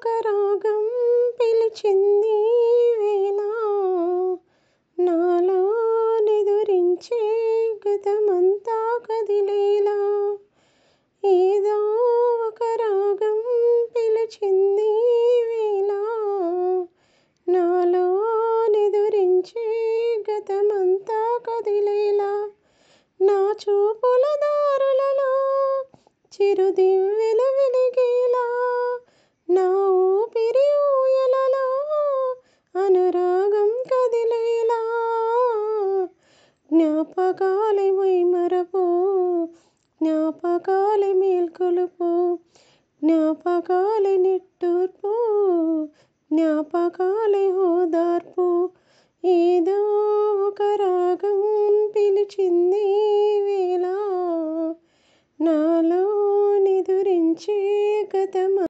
ఒక రాగం పిలిచింది వేళ నాలో నిదురించే గతమంతా కదిలేలా ఏదో ఒక రాగం పిలిచింది వేళ నాలో నిదురించే గతమంతా కదిలేలా నా చూపుల దారులలో చిరుదివ్వెల వెలిగేలా నా ఊపిరి ఊయలలో అనురాగం కదిలేలా జ్ఞాపకాలే మైమరపు జ్ఞాపకాలే మేల్కొలుపు జ్ఞాపకాలే నిట్టూర్పు జ్ఞాపకాలే ఓదార్పు ఏదో ఒక రాగం పిలిచింది వేళ నాలో నిదురించే గతమ